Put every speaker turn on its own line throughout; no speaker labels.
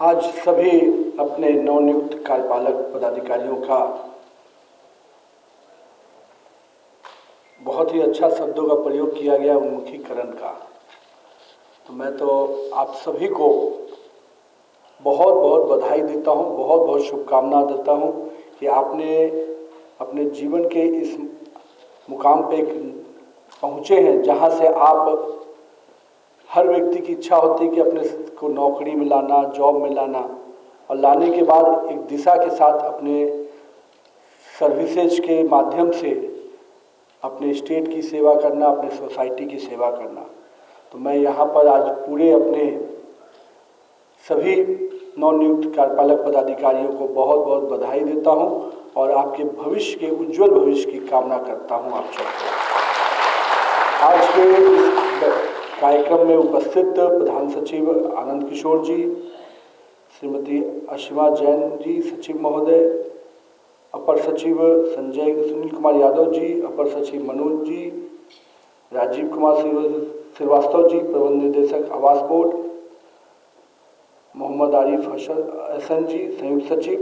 आज सभी अपने नवनियुक्त कार्यपालक पदाधिकारियों का बहुत ही अच्छा शब्दों का प्रयोग किया गया, उन्मुखीकरण का। तो मैं तो आप सभी को बहुत बहुत बधाई देता हूं, बहुत बहुत शुभकामना देता हूं कि आपने अपने जीवन के इस मुकाम पे पहुंचे हैं जहां से आप हर व्यक्ति की इच्छा होती है कि अपने को नौकरी में लाना, जॉब में लाना, और लाने के बाद एक दिशा के साथ अपने सर्विसेज के माध्यम से अपने स्टेट की सेवा करना, अपने सोसाइटी की सेवा करना। तो मैं यहाँ पर आज पूरे अपने सभी नवनियुक्त कार्यपालक पदाधिकारियों को बहुत बहुत बधाई देता हूँ और आपके भविष्य के उज्जवल भविष्य की कामना करता हूँ आप सबको। आज के इस कार्यक्रम में उपस्थित प्रधान सचिव आनंद किशोर जी, श्रीमती अशिमा जैन जी सचिव महोदय, अपर सचिव सुनील कुमार यादव जी, अपर सचिव मनोज जी, राजीव कुमार श्रीवास्तव जी, प्रबंध निदेशक आवास बोर्ड, मोहम्मद आरिफ हसन जी संयुक्त सचिव,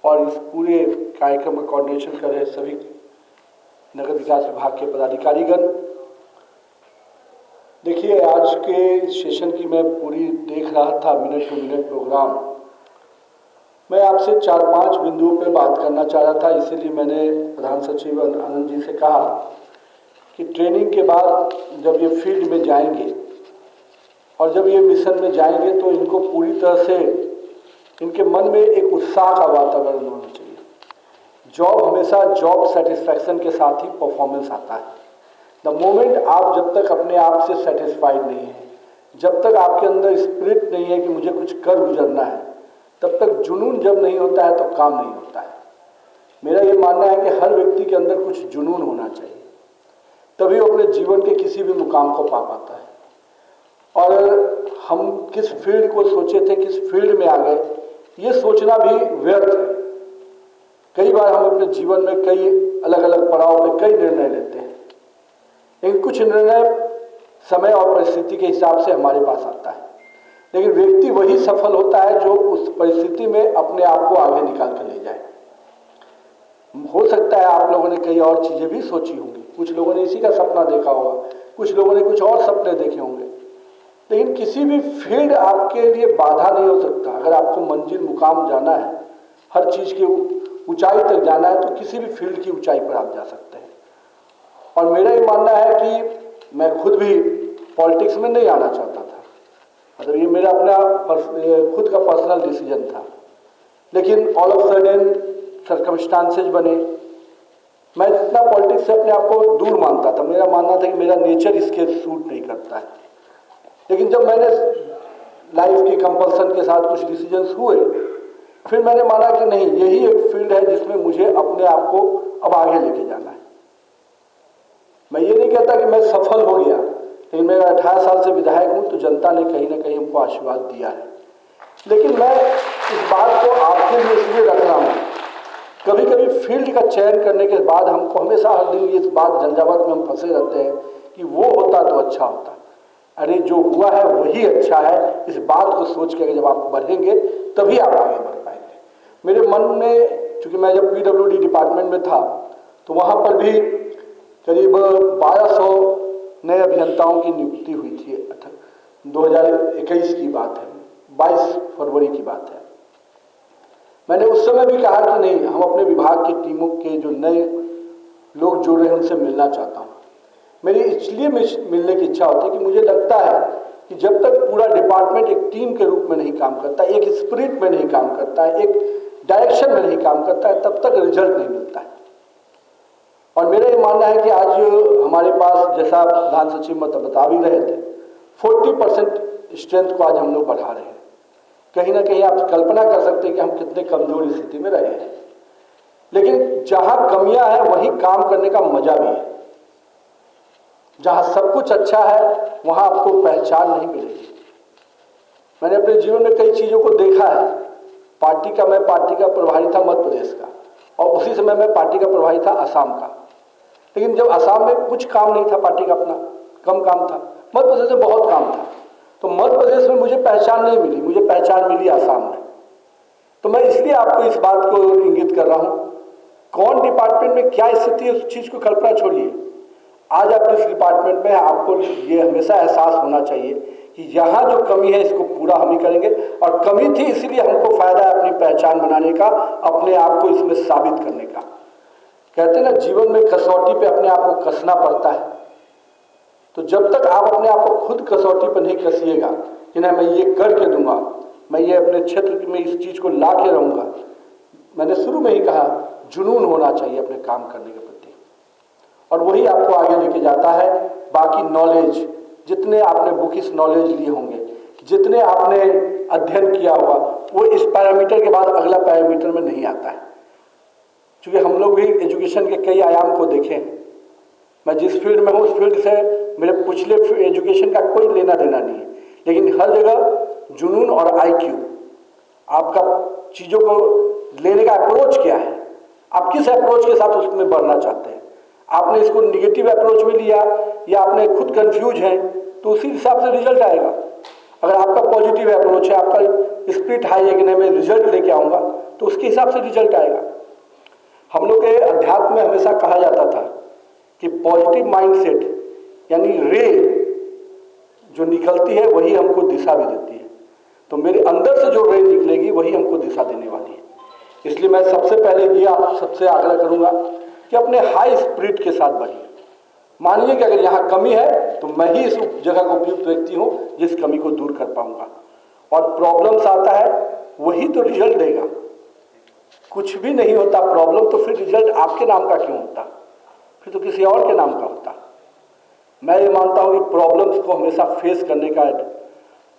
और इस पूरे कार्यक्रम का कोऑर्डिनेशन कर रहे सभी नगर विकास विभाग के पदाधिकारीगण। देखिए, आज के सेशन की मैं पूरी देख रहा था, मिनट टू मिनट प्रोग्राम। मैं आपसे 4-5 बिंदुओं पे बात करना चाह रहा था, इसीलिए मैंने प्रधान सचिव आनंद जी से कहा कि ट्रेनिंग के बाद जब ये फील्ड में जाएंगे और जब ये मिशन में जाएंगे तो इनको पूरी तरह से इनके मन में एक उत्साह का वातावरण होना चाहिए। जॉब हमेशा जॉब सेटिस्फैक्शन के साथ ही परफॉर्मेंस आता है। द मोमेंट आप जब तक अपने आप से सेटिस्फाइड नहीं है, जब तक आपके अंदर स्पिरिट नहीं है कि मुझे कुछ कर गुजरना है, तब तक जुनून जब नहीं होता है तो काम नहीं होता है। मेरा ये मानना है कि हर व्यक्ति के अंदर कुछ जुनून होना चाहिए, तभी वो अपने जीवन के किसी भी मुकाम को पा पाता है। और हम किस फील्ड को सोचे थे, किस फील्ड में आ गए, ये सोचना भी व्यर्थ है। कई बार हम अपने जीवन में कई अलग अलग पड़ाव पर कई निर्णय लेते हैं, लेकिन कुछ निर्णय समय और परिस्थिति के हिसाब से हमारे पास आता है, लेकिन व्यक्ति वही सफल होता है जो उस परिस्थिति में अपने आप को आगे निकाल कर ले जाए। हो सकता है आप लोगों ने कई और चीज़ें भी सोची होंगी, कुछ लोगों ने इसी का सपना देखा होगा, कुछ लोगों ने कुछ और सपने देखे होंगे, लेकिन किसी भी फील्ड आपके लिए बाधा नहीं हो सकता। अगर आपको मंजिल मुकाम जाना है, हर चीज़ की ऊंचाई तक जाना है, तो किसी भी फील्ड की ऊंचाई पर आप जा सकते हैं। और मेरा ये मानना है कि मैं खुद भी पॉलिटिक्स में नहीं आना चाहता था, मतलब ये मेरा अपना खुद का पर्सनल डिसीजन था, लेकिन ऑल ऑफ सडन सर्कमस्टांसेज बने। मैं जितना पॉलिटिक्स से अपने आप को दूर मानता था, मेरा मानना था कि मेरा नेचर इसके सूट नहीं करता है, लेकिन जब मैंने लाइफ के कंपल्सन के साथ कुछ डिसीजंस हुए, फिर मैंने माना कि नहीं, यही एक फील्ड है जिसमें मुझे अपने आप को अब आगे लेके जाना है। मैं ये नहीं कहता कि मैं सफल हो गया, लेकिन मैं 18 साल से विधायक हूँ, तो जनता ने कहीं ना कहीं हमको आशीर्वाद दिया है। लेकिन मैं इस बात को आपके लिए इसलिए रख रहा हूँ, कभी कभी फील्ड का चयन करने के बाद हमको हमेशा हर दिन इस बात झंझावत में हम फंसे रहते हैं कि वो होता तो अच्छा होता। अरे जो हुआ है वही अच्छा है, इस बात को सोच के जब आप बढ़ेंगे तभी आप आगे बढ़ पाएंगे। मेरे मन में, चूँकि मैं जब PWD डिपार्टमेंट में था तो वहाँ पर भी करीब 1200 नए अभियंताओं की नियुक्ति हुई थी। 2021 की बात है, 22 फरवरी की बात है। मैंने उस समय भी कहा कि नहीं, हम अपने विभाग की टीमों के जो नए लोग जुड़ रहे हैं उनसे मिलना चाहता हूँ। मेरी इसलिए मिलने की इच्छा होती है कि मुझे लगता है कि जब तक पूरा डिपार्टमेंट एक टीम के रूप में नहीं काम करता, एक स्पिरिट में नहीं काम करता है, एक डायरेक्शन में नहीं काम करता है, तब तक रिजल्ट नहीं मिलता है। और मेरा ये मानना है कि आज हमारे पास, जैसा प्रधान सचिव बता भी रहे थे, 40% स्ट्रेंथ को आज हम लोग बढ़ा रहे हैं। कहीं ना कहीं आप कल्पना कर सकते हैं कि हम कितने कमजोर स्थिति में रहे हैं, लेकिन जहां कमियां हैं वहीं काम करने का मजा भी है। जहां सब कुछ अच्छा है वहां आपको पहचान नहीं मिलेगी। मैंने अपने जीवन में कई चीज़ों को देखा है। मैं पार्टी का प्रभारी था मध्य प्रदेश का, और उसी समय मैं पार्टी का प्रभारी था असम का। लेकिन जब असम में कुछ काम नहीं था पार्टी का, अपना कम काम था, मध्य प्रदेश में बहुत काम था। तो मध्य प्रदेश में मुझे पहचान नहीं मिली, मुझे पहचान मिली आसाम में। तो मैं इसलिए आपको इस बात को इंगित कर रहा हूं, कौन डिपार्टमेंट में क्या स्थिति है उस चीज को कल्पना छोड़िए। आज आप जिस डिपार्टमेंट में, आपको ये हमेशा एहसास होना चाहिए कि यहाँ जो कमी है इसको पूरा हम ही करेंगे, और कमी थी इसलिए हमको फायदा है अपनी पहचान बनाने का, अपने आप को इसमें साबित करने का। कहते हैं ना, जीवन में कसौटी पे अपने आप को कसना पड़ता है। तो जब तक आप अपने आप को खुद कसौटी पर नहीं कसिएगा कि नहीं मैं ये करके दूंगा, मैं ये अपने क्षेत्र में इस चीज को ला के रहूंगा, मैंने शुरू में ही कहा जुनून होना चाहिए अपने काम करने के प्रति, और वही आपको आगे लेके जाता है। बाकी नॉलेज, जितने आपने बुकिश नॉलेज लिए होंगे, जितने आपने अध्ययन किया होगा, वो इस पैरामीटर के बाद अगला पैरामीटर में नहीं आता है। क्योंकि हम लोग भी एजुकेशन के कई आयाम को देखे हैं। मैं जिस फील्ड में हूँ उस फील्ड से मेरे पिछले एजुकेशन का कोई लेना देना नहीं है, लेकिन हर जगह जुनून और आईक्यू, आपका चीज़ों को लेने का अप्रोच क्या है, आप किस अप्रोच के साथ उसमें बढ़ना चाहते हैं। आपने इसको निगेटिव अप्रोच में लिया या आपने खुद कंफ्यूज हैं, तो उसी हिसाब से रिजल्ट आएगा। अगर आपका पॉजिटिव अप्रोच है, आपका स्पिरिट हाई है कि नहीं मैं रिजल्ट लेके आऊँगा, तो उसके हिसाब से रिजल्ट आएगा। हम लोग के अध्यात्म में हमेशा कहा जाता था कि पॉजिटिव माइंडसेट यानी रे जो निकलती है वही हमको दिशा भी देती है। तो मेरे अंदर से जो रे निकलेगी वही हमको दिशा देने वाली है। इसलिए मैं सबसे पहले ये आप सबसे आग्रह करूंगा कि अपने हाई स्पिरिट के साथ बढ़िए। मानिए कि अगर यहाँ कमी है तो मैं ही इस जगह का उपयुक्त व्यक्ति हूँ जिस कमी को दूर कर पाऊंगा। और प्रॉब्लम्स आता है वही तो रिजल्ट देगा, कुछ भी नहीं होता प्रॉब्लम तो फिर रिजल्ट आपके नाम का क्यों होता, फिर तो किसी और के नाम का होता। मैं ये मानता हूँ कि प्रॉब्लम्स को हमेशा फेस करने का है।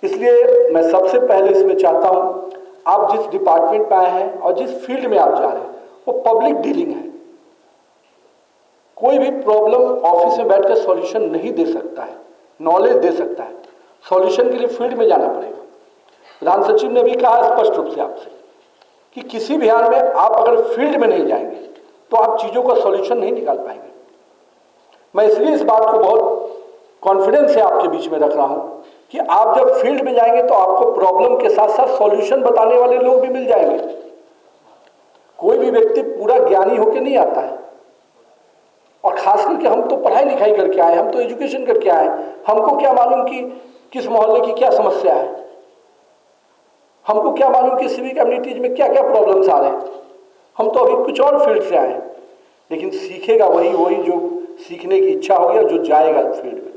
इसलिए मैं सबसे पहले इसमें चाहता हूँ आप जिस डिपार्टमेंट में आए हैं और जिस फील्ड में आप जा रहे हैं वो पब्लिक डीलिंग है। कोई भी प्रॉब्लम ऑफिस में बैठकर सॉल्यूशन नहीं दे सकता है, नॉलेज दे सकता है। सॉल्यूशन के लिए फील्ड में जाना पड़ेगा। प्रधान सचिव ने भी कहा स्पष्ट रूप से आपसे कि किसी भी हाल में आप अगर फील्ड में नहीं जाएंगे तो आप चीज़ों का सॉल्यूशन नहीं निकाल पाएंगे। मैं इसलिए इस बात को बहुत कॉन्फिडेंस से आपके बीच में रख रहा हूं कि आप जब फील्ड में जाएंगे तो आपको प्रॉब्लम के साथ साथ सॉल्यूशन बताने वाले लोग भी मिल जाएंगे। कोई भी व्यक्ति पूरा ज्ञानी होकर नहीं आता है, और खास करके हम तो पढ़ाई लिखाई करके आए, हम तो एजुकेशन करके आए, हमको क्या मालूम कि किस मोहल्ले की क्या समस्या है, हमको क्या मालूम कि सिविक कम्युनिटीज में क्या क्या प्रॉब्लम्स आ रहे हैं। हम तो अभी कुछ और फील्ड से आए, लेकिन सीखेगा वही जो सीखने की इच्छा होगी और जो जाएगा फील्ड में।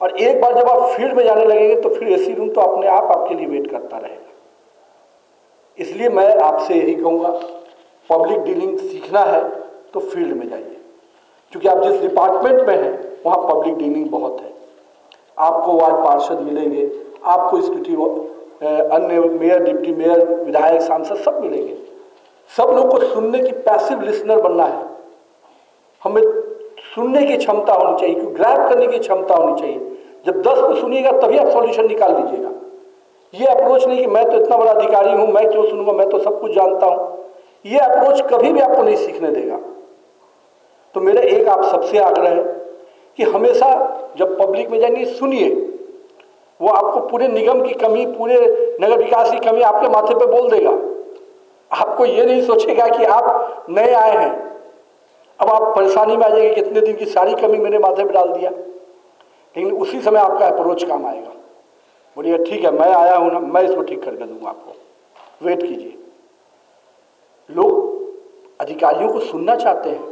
और एक बार जब आप फील्ड में जाने लगेंगे तो फिर एसी रूम तो अपने आप आपके लिए वेट करता रहेगा। इसलिए मैं आपसे यही कहूँगा, पब्लिक डीलिंग सीखना है तो फील्ड में जाइए, क्योंकि आप जिस डिपार्टमेंट में हैं वहाँ पब्लिक डीलिंग बहुत है। आपको वार्ड पार्षद मिलेंगे, आपको इसकी अन्य मेयर, डिप्टी मेयर, विधायक, सांसद सब मिलेंगे। सब लोग को सुनने की पैसिव लिसनर बनना है। हमें सुनने की क्षमता होनी चाहिए, ग्रैब करने की क्षमता होनी चाहिए। जब 10 को सुनिएगा तभी आप सॉल्यूशन निकाल लीजिएगा। ये अप्रोच नहीं कि मैं तो इतना बड़ा अधिकारी हूं, मैं क्यों सुनूंगा, मैं तो सब कुछ जानता हूं। ये अप्रोच कभी भी आपको नहीं सीखने देगा। तो मेरा एक आप सबसे आग्रह है कि हमेशा जब पब्लिक में जाएंगे सुनिए। वो आपको पूरे निगम की कमी, पूरे नगर विकास की कमी आपके माथे पे बोल देगा। आपको ये नहीं सोचेगा कि आप नए आए हैं, अब आप परेशानी में आ जाएंगे, कितने दिन की सारी कमी मेरे माथे पे डाल दिया। लेकिन उसी समय आपका अप्रोच काम आएगा। बोलिए ठीक है, मैं आया हूं ना, मैं इसको ठीक करके दूंगा, आपको वेट कीजिए। लोग अधिकारियों को सुनना चाहते हैं,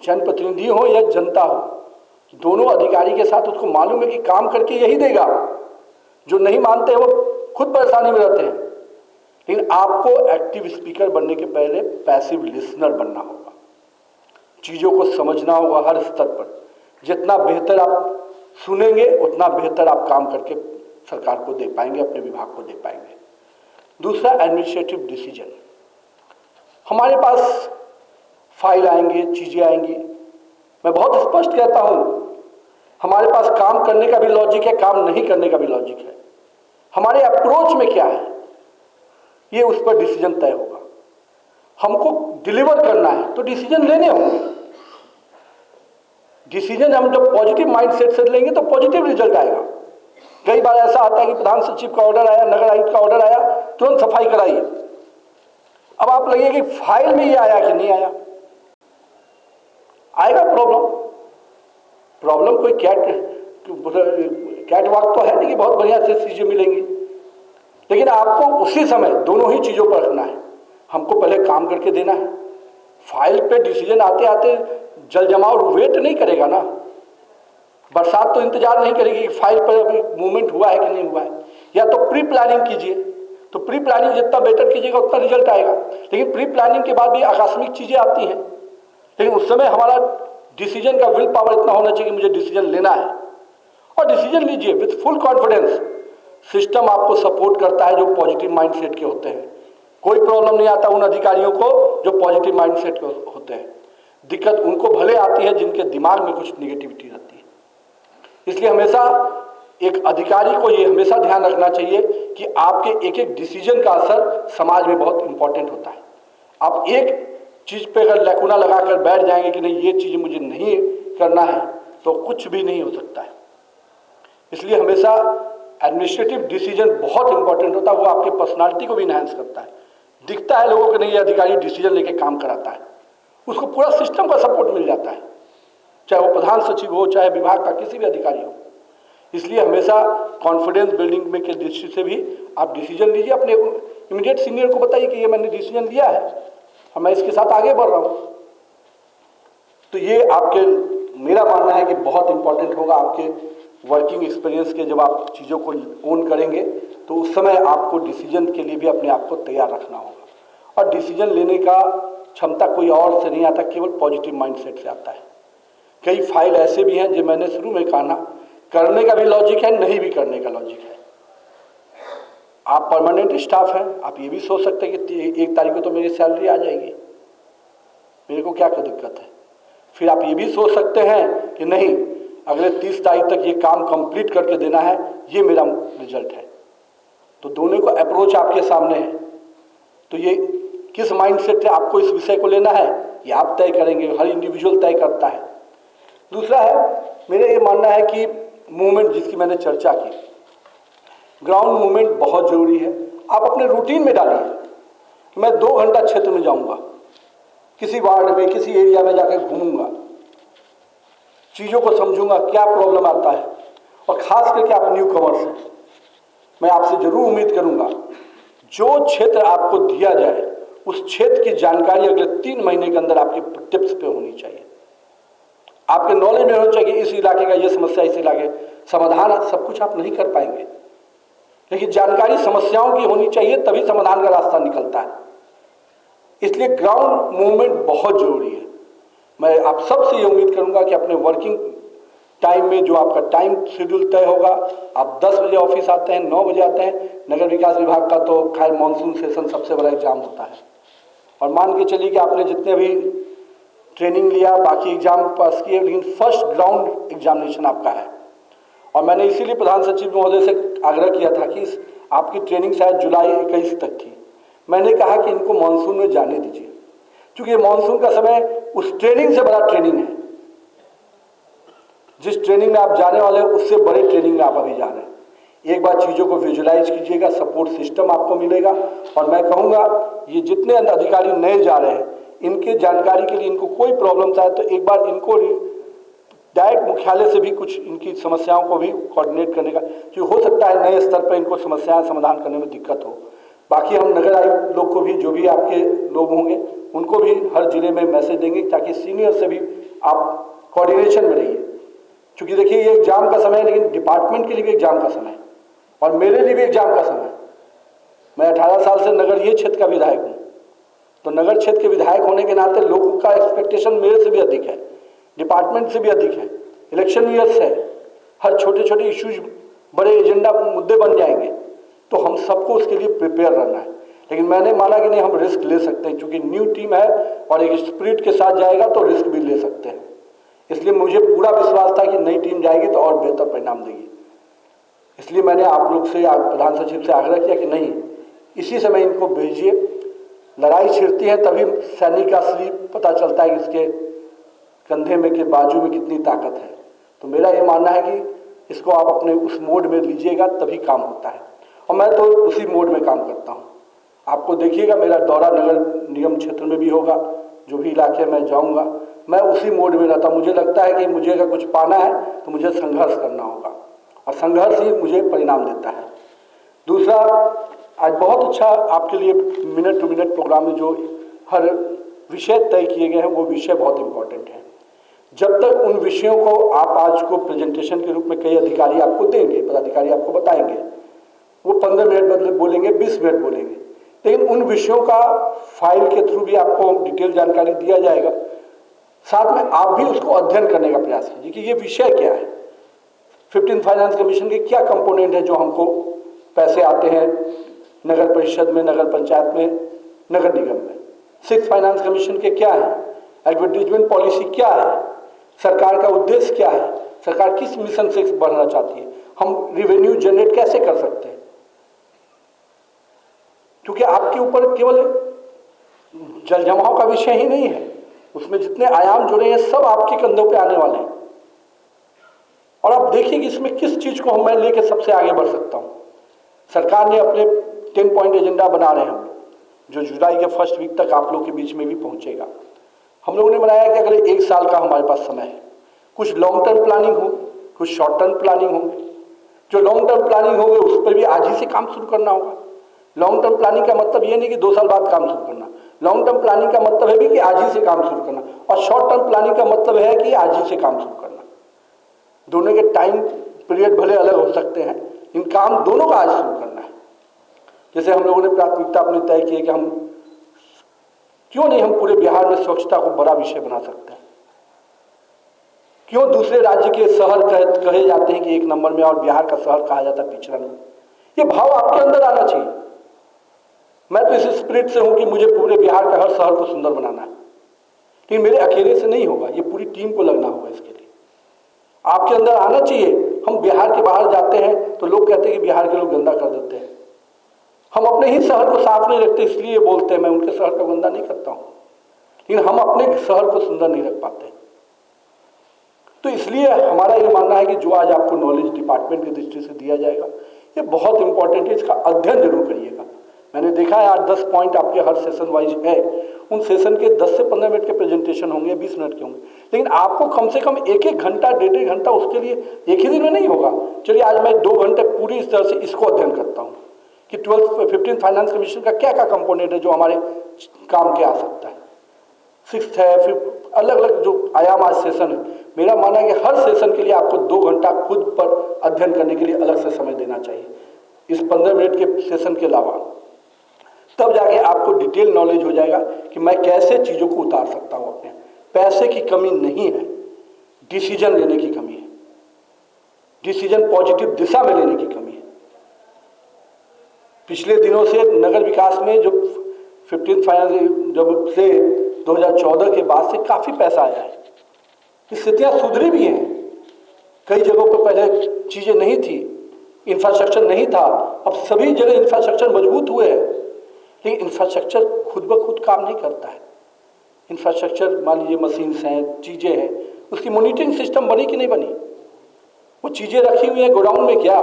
जनप्रतिनिधि हो या जनता हो, दोनों अधिकारी के साथ उसको मालूम है कि काम करके यही देगा। जो नहीं मानते हैं वो खुद परेशानी में रहते हैं। लेकिन आपको एक्टिव स्पीकर बनने के पहले पैसिव लिसनर बनना होगा, चीज़ों को समझना होगा हर स्तर पर। जितना बेहतर आप सुनेंगे उतना बेहतर आप काम करके सरकार को दे पाएंगे, अपने विभाग को दे पाएंगे। दूसरा, एडमिनिस्ट्रेटिव डिसीजन। हमारे पास फाइल आएंगे, चीज़ें आएंगी। मैं बहुत स्पष्ट कहता हूँ, हमारे पास काम करने का भी लॉजिक है, काम नहीं करने का भी लॉजिक है। हमारे अप्रोच में क्या है ये उस पर डिसीजन तय होगा। हमको डिलीवर करना है तो डिसीजन लेने होंगे। डिसीजन हम जब पॉजिटिव माइंडसेट से लेंगे तो पॉजिटिव रिजल्ट आएगा। कई बार ऐसा आता है कि प्रधान सचिव का ऑर्डर आया, नगर आयुक्त का ऑर्डर आया, तुरंत सफाई कराइए। अब आप लगे कि फाइल में ये आया कि नहीं आया, आएगा प्रॉब्लम कोई कैट वॉक तो है नहीं कि बहुत बढ़िया से चीजें मिलेंगी, लेकिन आपको उसी समय दोनों ही चीजों पर रखना है। हमको पहले काम करके देना है। फाइल पे डिसीजन आते आते जल जमाव वेट नहीं करेगा ना, बरसात तो इंतजार नहीं करेगी कि फाइल पर अभी मूवमेंट हुआ है कि नहीं हुआ है। या तो प्री प्लानिंग कीजिए, तो प्री प्लानिंग जितना बेटर कीजिएगा उतना रिजल्ट आएगा। लेकिन प्री प्लानिंग के बाद भी आकस्मिक चीजें आती हैं, लेकिन उस समय हमारा डिसीजन का विल पावर इतना होना चाहिए कि मुझे डिसीजन लेना है, और डिसीजन लीजिए विथ फुल कॉन्फिडेंस। सिस्टम आपको सपोर्ट करता है जो पॉजिटिव माइंडसेट के होते हैं। कोई प्रॉब्लम नहीं आता उन अधिकारियों को जो पॉजिटिव माइंडसेट के होते हैं। दिक्कत उनको भले आती है जिनके दिमाग में कुछ निगेटिविटी रहती है। इसलिए हमेशा एक अधिकारी को ये हमेशा ध्यान रखना चाहिए कि आपके एक एक डिसीजन का असर समाज में बहुत इंपॉर्टेंट होता है। आप एक चीज पे अगर लैकुना लगाकर बैठ जाएंगे कि नहीं ये चीज मुझे नहीं करना है, तो कुछ भी नहीं हो सकता है। इसलिए हमेशा एडमिनिस्ट्रेटिव डिसीजन बहुत इंपॉर्टेंट होता है। वो आपके पर्सनालिटी को भी इनहेंस करता है। दिखता है लोगों को नहीं ये अधिकारी डिसीजन लेके काम कराता है, उसको पूरा सिस्टम का सपोर्ट मिल जाता है, चाहे वो प्रधान सचिव हो, चाहे विभाग का किसी भी अधिकारी हो। इसलिए हमेशा कॉन्फिडेंस बिल्डिंग में के दृष्टि से भी आप डिसीजन लीजिए। अपने इमीडिएट सीनियर को बताइए कि ये मैंने डिसीजन लिया है और मैं इसके साथ आगे बढ़ रहा हूं। तो ये आपके, मेरा मानना है कि बहुत इंपॉर्टेंट होगा आपके वर्किंग एक्सपीरियंस के। जब आप चीज़ों को ओन करेंगे तो उस समय आपको डिसीजन के लिए भी अपने आप को तैयार रखना होगा। और डिसीजन लेने का क्षमता कोई और से नहीं आता, केवल पॉजिटिव माइंडसेट से आता है। कई फाइल ऐसे भी हैं जो मैंने शुरू में कहा ना, करने का भी लॉजिक है, नहीं भी करने का लॉजिक है। आप परमानेंट स्टाफ हैं, आप ये भी सोच सकते हैं कि 1 तारीख को तो मेरी सैलरी आ जाएगी, मेरे को क्या दिक्कत है। फिर आप ये भी सोच सकते हैं कि नहीं, अगले 30 तारीख तक ये काम कंप्लीट करके देना है, ये मेरा रिजल्ट है। तो दोनों को अप्रोच आपके सामने है। तो ये किस माइंडसेट से आपको इस विषय को लेना है, ये आप तय करेंगे, हर इंडिविजुअल तय करता है। दूसरा है, मेरा ये मानना है कि मूवमेंट जिसकी मैंने चर्चा की, ग्राउंड मूवमेंट बहुत जरूरी है। आप अपने रूटीन में डालिए। मैं 2 घंटा क्षेत्र में जाऊंगा, किसी वार्ड में, किसी एरिया में जाकर घूमूंगा, चीज़ों को समझूंगा क्या प्रॉब्लम आता है। और खास करके आप न्यू कमर्स हैं, मैं आपसे जरूर उम्मीद करूंगा जो क्षेत्र आपको दिया जाए उस क्षेत्र की जानकारी अगले 3 महीने के अंदर आपके टिप्स पे होनी चाहिए। आपके नॉलेज में होना चाहिए इस इलाके का ये समस्या, इस इलाके समाधान। सब कुछ आप नहीं कर पाएंगे, लेकिन जानकारी समस्याओं की होनी चाहिए, तभी समाधान का रास्ता निकलता है। इसलिए ग्राउंड मूवमेंट बहुत जरूरी है। मैं आप सबसे ये उम्मीद करूंगा कि अपने वर्किंग टाइम में जो आपका टाइम शेड्यूल तय होगा, आप 10 बजे ऑफिस आते हैं, 9 बजे आते हैं। नगर विकास विभाग का तो खैर मानसून सेशन सबसे बड़ा एग्जाम होता है, और मान के चलिए कि आपने जितने भी ट्रेनिंग लिया, बाकी एग्जाम पास किए, लेकिन फर्स्ट ग्राउंड एग्जामिनेशन आपका है। और मैंने इसीलिए प्रधान सचिव महोदय से आग्रह किया था कि आपकी ट्रेनिंग शायद जुलाई 21 तक थी। मैंने कहा कि इनको मानसून में जाने दीजिए, क्योंकि मानसून का समय उस ट्रेनिंग से बड़ा ट्रेनिंग है। जिस ट्रेनिंग में आप जाने वाले हैं उससे बड़े ट्रेनिंग में आप अभी जा रहे हैं। एक बार चीज़ों को विजुलाइज कीजिएगा, सपोर्ट सिस्टम आपको मिलेगा। और मैं कहूँगा ये जितने अधिकारी नए जा रहे हैं, इनके जानकारी के लिए, इनको कोई प्रॉब्लम आए तो एक बार इनको डायरेक्ट मुख्यालय से भी कुछ इनकी समस्याओं को भी कोऑर्डिनेट करने का, क्योंकि हो सकता है नए स्तर पर इनको समस्याएं समाधान करने में दिक्कत हो। बाकी हम नगर आयुक्त लोग को भी, जो भी आपके लोग होंगे, उनको भी हर जिले में मैसेज देंगे ताकि सीनियर से भी आप कोऑर्डिनेशन में रहिए। क्योंकि देखिए ये एग्जाम का समय है, लेकिन डिपार्टमेंट के लिए भी एग्जाम का समय है और मेरे लिए भी एग्जाम का समय है। मैं 18 साल से नगर ये क्षेत्र का विधायक हूँ, तो नगर क्षेत्र के विधायक होने के नाते लोगों का एक्सपेक्टेशन मेरे से भी अधिक है, डिपार्टमेंट से भी अधिक है। इलेक्शन ईयर्स है, हर छोटे छोटे इश्यूज बड़े एजेंडा मुद्दे बन जाएंगे, तो हम सबको उसके लिए प्रिपेयर रहना है। लेकिन मैंने माना कि नहीं, हम रिस्क ले सकते हैं, क्योंकि न्यू टीम है और एक स्पिरिट के साथ जाएगा तो रिस्क भी ले सकते हैं। इसलिए मुझे पूरा विश्वास था कि नई टीम जाएगी तो और बेहतर परिणाम देगी। इसलिए मैंने आप लोग से, प्रधान सचिव से आग्रह किया कि नहीं, इसी समय इनको भेजिए। लड़ाई छिड़ती है तभी सैनिक का असली पता चलता है कि इसके कंधे में, के बाजू में कितनी ताकत है। तो मेरा ये मानना है कि इसको आप अपने उस मोड में लीजिएगा तभी काम होता है, और मैं तो उसी मोड में काम करता हूँ। आपको देखिएगा मेरा दौरा नगर निगम क्षेत्र में भी होगा, जो भी इलाके में जाऊँगा मैं उसी मोड में रहता हूँ। मुझे लगता है कि मुझे अगर कुछ पाना है तो मुझे संघर्ष करना होगा, और संघर्ष ही मुझे परिणाम देता है। दूसरा, आज बहुत अच्छा आपके लिए मिनट टू मिनट प्रोग्राम में जो हर विषय तय किए गए हैं वो विषय बहुत इम्पोर्टेंट है। जब तक उन विषयों को आप आज को प्रेजेंटेशन के रूप में कई अधिकारी आपको देंगे, पदाधिकारी आपको बताएंगे, वो 15 मिनट बोलेंगे, 20 मिनट बोलेंगे, लेकिन उन विषयों का फाइल के थ्रू भी आपको डिटेल जानकारी दिया जाएगा। साथ में आप भी उसको अध्ययन करने का प्रयास कीजिए कि ये विषय क्या है, 15 फाइनेंस कमीशन के क्या कंपोनेंट है जो हमको पैसे आते हैं नगर परिषद में, नगर पंचायत में, नगर निगम में। 6 फाइनेंस कमीशन के क्या है, एडवर्टीजमेंट पॉलिसी क्या है, सरकार का उद्देश्य क्या है, सरकार किस मिशन से बढ़ना चाहती है, हम रिवेन्यू जनरेट कैसे कर सकते हैं। क्योंकि आपके ऊपर केवल जल जमाव का विषय ही नहीं है, उसमें जितने आयाम जुड़े हैं सब आपके कंधों पे आने वाले हैं। और आप देखिए कि इसमें किस चीज को मैं लेके सबसे आगे बढ़ सकता हूं। सरकार ने अपने 10 पॉइंट एजेंडा बना रहे हैं हम लोग, जो जुलाई के फर्स्ट वीक तक आप लोग के बीच में भी पहुंचेगा। हम लोगों ने बनाया कि अगले 1 साल का हमारे पास समय है, कुछ लॉन्ग टर्म प्लानिंग हो, कुछ शॉर्ट टर्म प्लानिंग होंगे। जो लॉन्ग टर्म प्लानिंग होंगे उस पर भी आज ही से काम शुरू करना होगा। लॉन्ग टर्म प्लानिंग का मतलब ये नहीं कि 2 साल बाद काम शुरू करना, लॉन्ग टर्म प्लानिंग का मतलब है भी कि आज ही से काम शुरू करना, और शॉर्ट टर्म प्लानिंग का मतलब है कि आज ही से काम शुरू करना। दोनों के टाइम पीरियड भले अलग हो सकते हैं, इन काम दोनों का आज शुरू करना है। जैसे हम लोगों ने प्राथमिकता अपनी तय की है कि हम क्यों नहीं हम पूरे बिहार में स्वच्छता को बड़ा विषय बना सकते हैं। क्यों दूसरे राज्य के शहर कहे जाते हैं कि 1 नंबर में और बिहार का शहर कहा जाता है पिछड़ा में। ये भाव आपके अंदर आना चाहिए। मैं तो इस स्पिरिट से हूं कि मुझे पूरे बिहार का हर शहर को सुंदर बनाना है, लेकिन मेरे अकेले से नहीं होगा, ये पूरी टीम को लगना होगा। इसके लिए आपके अंदर आना चाहिए। हम बिहार के बाहर जाते हैं तो लोग कहते हैं कि बिहार के लोग गंदा कर देते हैं। हम अपने ही शहर को साफ नहीं रखते, इसलिए बोलते हैं। मैं उनके शहर को गंदा नहीं करता हूं, लेकिन हम अपने शहर को सुंदर नहीं रख पाते। तो इसलिए हमारा ये मानना है कि जो आज आपको नॉलेज डिपार्टमेंट की दृष्टि से दिया जाएगा ये बहुत इंपॉर्टेंट है, इसका अध्ययन जरूर करिएगा। मैंने देखा है 8-10 पॉइंट आपके हर सेशन वाइज है, उन सेशन के 10 से 15 मिनट के प्रेजेंटेशन होंगे, 20 मिनट के होंगे, लेकिन आपको कम से कम 1-1 घंटा, 1.5 घंटा उसके लिए एक ही दिन में नहीं होगा। चलिए आज मैं 2 घंटे पूरी इस तरह से इसको अध्ययन करता हूँ कि 15 फाइनेंस कमीशन का क्या क्या कंपोनेंट है जो हमारे काम के आ सकता है। 6th है, फिर अलग अलग जो आयाम आज सेशन है। मेरा मानना है कि हर सेशन के लिए आपको 2 घंटा खुद पर अध्ययन करने के लिए अलग से समय देना चाहिए, इस 15 मिनट के सेशन के अलावा। तब जाके आपको डिटेल नॉलेज हो जाएगा कि मैं कैसे चीज़ों को उतार सकता हूँ अपने। पैसे की कमी नहीं है, डिसीजन लेने की कमी है, डिसीजन पॉजिटिव दिशा में लेने की कमी है। पिछले दिनों से नगर विकास में जो 15 फाइनेंस जब से 2014 के बाद से काफ़ी पैसा आया है, स्थितियाँ सुधरी भी हैं। कई जगहों पर पहले चीज़ें नहीं थी, इंफ्रास्ट्रक्चर नहीं था, अब सभी जगह इंफ्रास्ट्रक्चर मजबूत हुए हैं। लेकिन इंफ्रास्ट्रक्चर खुद ब खुद काम नहीं करता है। इंफ्रास्ट्रक्चर मान लीजिए मशीन्स हैं, चीज़ें हैं, उसकी मॉनिटरिंग सिस्टम बनी कि नहीं बनी, वो चीज़ें रखी हुई हैं गोडाउन में, क्या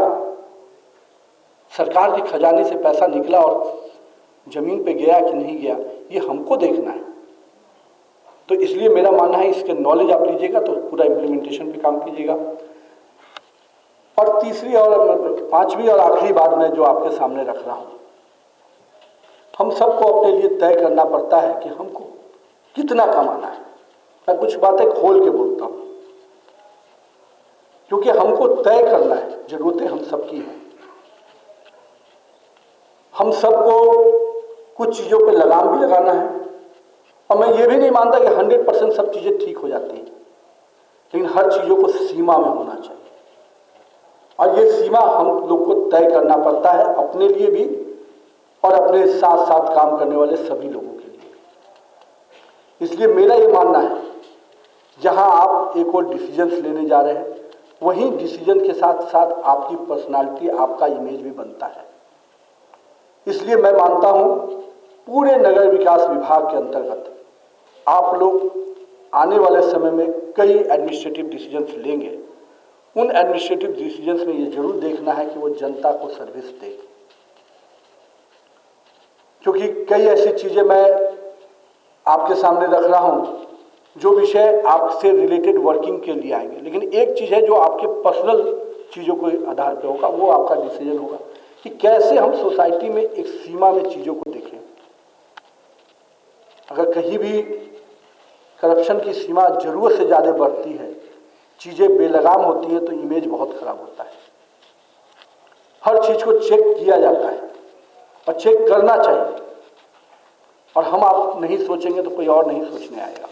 सरकार के खजाने से पैसा निकला और जमीन पे गया कि नहीं गया, ये हमको देखना है। तो इसलिए मेरा मानना है इसके नॉलेज आप लीजिएगा तो पूरा इम्प्लीमेंटेशन पे काम कीजिएगा। और तीसरी और 5वीं और आखिरी बात मैं जो आपके सामने रख रहा हूँ, हम सबको अपने लिए तय करना पड़ता है कि हमको कितना कमाना है। मैं कुछ बातें खोल के बोलता हूँ क्योंकि हमको तय करना है, जरूरतें हम सबकी हैं। हम सबको कुछ चीज़ों पे लगाम भी लगाना है, और मैं ये भी नहीं मानता कि 100% सब चीज़ें ठीक हो जाती हैं, लेकिन हर चीज़ों को सीमा में होना चाहिए। और ये सीमा हम लोग को तय करना पड़ता है, अपने लिए भी और अपने साथ साथ काम करने वाले सभी लोगों के लिए। इसलिए मेरा ये मानना है जहां आप एक और डिसीजंस लेने जा रहे हैं, वहीं डिसीजन के साथ साथ आपकी पर्सनालिटी, आपका इमेज भी बनता है। इसलिए मैं मानता हूं पूरे नगर विकास विभाग के अंतर्गत आप लोग आने वाले समय में कई एडमिनिस्ट्रेटिव डिसीजंस लेंगे, उन एडमिनिस्ट्रेटिव डिसीजंस में ये जरूर देखना है कि वो जनता को सर्विस दे, क्योंकि कई ऐसी चीजें मैं आपके सामने रख रहा हूं जो विषय आपसे रिलेटेड वर्किंग के लिए आएंगे, लेकिन एक चीज है जो आपके पर्सनल चीजों के आधार पर होगा, वो आपका डिसीजन होगा कि कैसे हम सोसाइटी में एक सीमा में चीजों को देखें। अगर कहीं भी करप्शन की सीमा जरूरत से ज्यादा बढ़ती है, चीजें बेलगाम होती हैं, तो इमेज बहुत खराब होता है। हर चीज को चेक किया जाता है और चेक करना चाहिए, और हम आप नहीं सोचेंगे तो कोई और नहीं सोचने आएगा।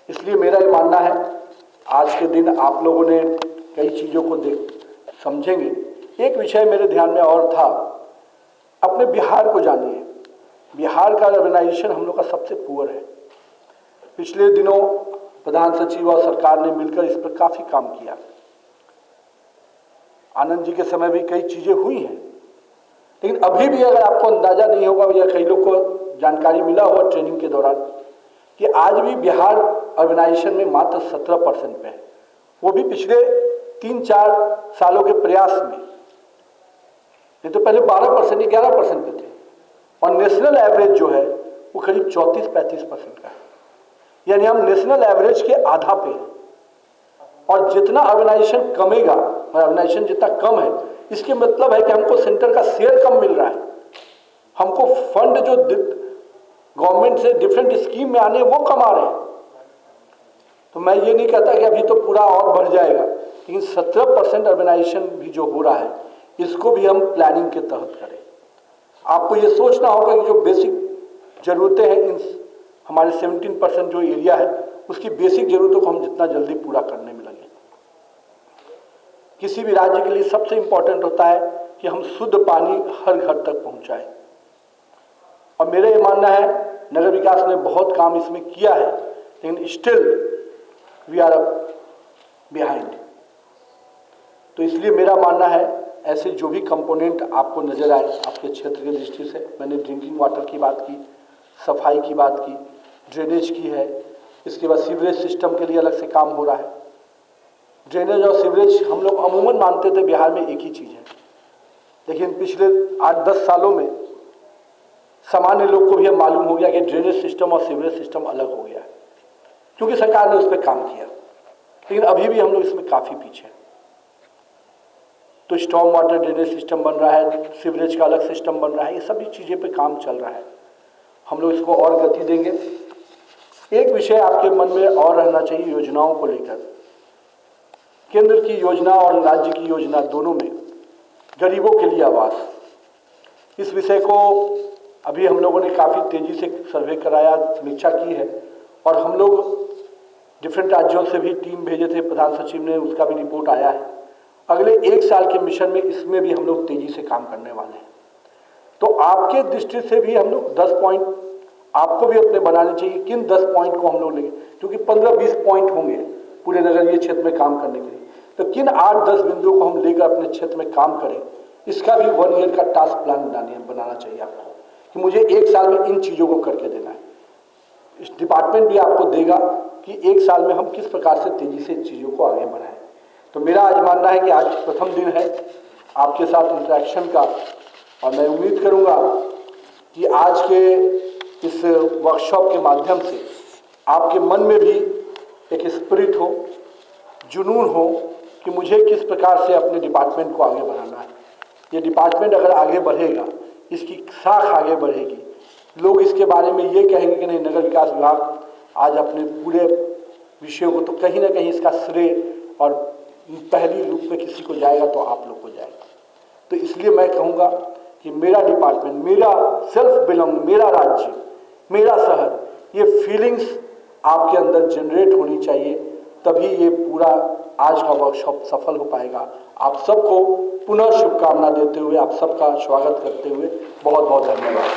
इसलिए मेरा ये मानना है, आज के दिन आप लोगों ने कई चीजों को समझेंगे। एक विषय मेरे ध्यान में और था, अपने बिहार को जानिए। बिहार का ऑर्गेनाइजेशन हम लोग का सबसे पुअर है। पिछले दिनों प्रधान सचिव और सरकार ने मिलकर इस पर काफी काम किया। आनंद जी के समय भी कई चीजें हुई हैं, लेकिन अभी भी अगर आपको अंदाजा नहीं होगा या कई लोग को जानकारी मिला हुआ ट्रेनिंग के दौरान कि आज भी बिहार ऑर्गेनाइजेशन में मात्र 17% पे है, वो भी पिछले 3-4 सालों के प्रयास में। नहीं तो पहले 12% 11% पे थे, और नेशनल एवरेज जो है वो करीब 34-35% का है। यानी हम नेशनल एवरेज के आधा पे हैं। और जितना ऑर्गेनाइजेशन कमेगा, ऑर्गेनाइजेशन जितना कम है, इसके मतलब है कि हमको सेंटर का शेयर कम मिल रहा है। हमको फंड जो गवर्नमेंट से डिफरेंट स्कीम में आने वो कम आ रहे हैं। तो मैं ये नहीं कहता कि अभी तो पूरा और बढ़ जाएगा, लेकिन 17% ऑर्गेनाइजेशन भी जो हो रहा है, इसको भी हम प्लानिंग के तहत करें। आपको ये सोचना होगा कि जो बेसिक जरूरतें हैं, इन हमारे 17% जो एरिया है, उसकी बेसिक जरूरतों को हम जितना जल्दी पूरा करने में लगे। किसी भी राज्य के लिए सबसे इंपॉर्टेंट होता है कि हम शुद्ध पानी हर घर तक पहुंचाएं। और मेरा ये मानना है, नगर विकास ने बहुत काम इसमें किया है, लेकिन स्टिल वी आर बिहाइंड। तो इसलिए मेरा मानना है, ऐसे जो भी कंपोनेंट आपको नजर आए आपके क्षेत्र की दृष्टि से, मैंने ड्रिंकिंग वाटर की बात की, सफाई की बात की, ड्रेनेज की है, इसके बाद सीवरेज सिस्टम के लिए अलग से काम हो रहा है। ड्रेनेज और सीवरेज हम लोग अमूमन मानते थे बिहार में एक ही चीज है, लेकिन पिछले 8-10 सालों में सामान्य लोग को भी अब मालूम हो गया कि ड्रेनेज सिस्टम और सीवरेज सिस्टम अलग हो गया है, क्योंकि सरकार ने उस पर काम किया। लेकिन अभी भी हम लोग इसमें काफी पीछे हैं। तो स्टॉर्म वाटर ड्रेनेज सिस्टम बन रहा है, सीवरेज का अलग सिस्टम बन रहा है, ये सभी चीजें पे काम चल रहा है। हम लोग इसको और गति देंगे। एक विषय आपके मन में और रहना चाहिए योजनाओं को लेकर। केंद्र की योजना और राज्य की योजना दोनों में गरीबों के लिए आवास, इस विषय को अभी हम लोगों ने काफी तेजी से सर्वे कराया, समीक्षा की है, और हम लोग डिफरेंट राज्यों से भी टीम भेजे थे, प्रधान सचिव ने, उसका भी रिपोर्ट आया है। अगले 1 साल के मिशन में इसमें भी हम लोग तेजी से काम करने वाले हैं। तो आपके दृष्टि से भी हम लोग 10 पॉइंट आपको भी अपने बनाने चाहिए। किन 10 पॉइंट को हम लोग लेंगे, क्योंकि 15-20 पॉइंट होंगे पूरे नगरीय क्षेत्र में काम करने के लिए। तो किन 8-10 बिंदुओं को हम लेकर अपने क्षेत्र में काम करें, इसका भी 1 ईयर का टास्क प्लान बनाना चाहिए आपको, कि मुझे 1 साल में इन चीजों को करके देना है। इस डिपार्टमेंट भी आपको देगा कि 1 साल में हम किस प्रकार से तेजी से चीजों को आगे बढ़ाएं। तो मेरा आज मानना है कि आज प्रथम दिन है आपके साथ इंटरेक्शन का, और मैं उम्मीद करूंगा कि आज के इस वर्कशॉप के माध्यम से आपके मन में भी एक स्पिरिट हो, जुनून हो कि मुझे किस प्रकार से अपने डिपार्टमेंट को आगे बढ़ाना है। ये डिपार्टमेंट अगर आगे बढ़ेगा, इसकी शाख आगे बढ़ेगी, लोग इसके बारे में ये कहेंगे कि नहीं, नगर विकास विभाग आज अपने पूरे विषयों को, तो कहीं ना कहीं इसका श्रेय और पहली रूप में किसी को जाएगा तो आप लोग को जाएगा। तो इसलिए मैं कहूँगा कि मेरा डिपार्टमेंट, मेरा सेल्फ बिलोंग, मेरा राज्य, मेरा शहर, ये फीलिंग्स आपके अंदर जनरेट होनी चाहिए, तभी ये पूरा आज का वर्कशॉप सफल हो पाएगा। आप सबको पुनः शुभकामना देते हुए, आप सबका स्वागत करते हुए बहुत बहुत धन्यवाद।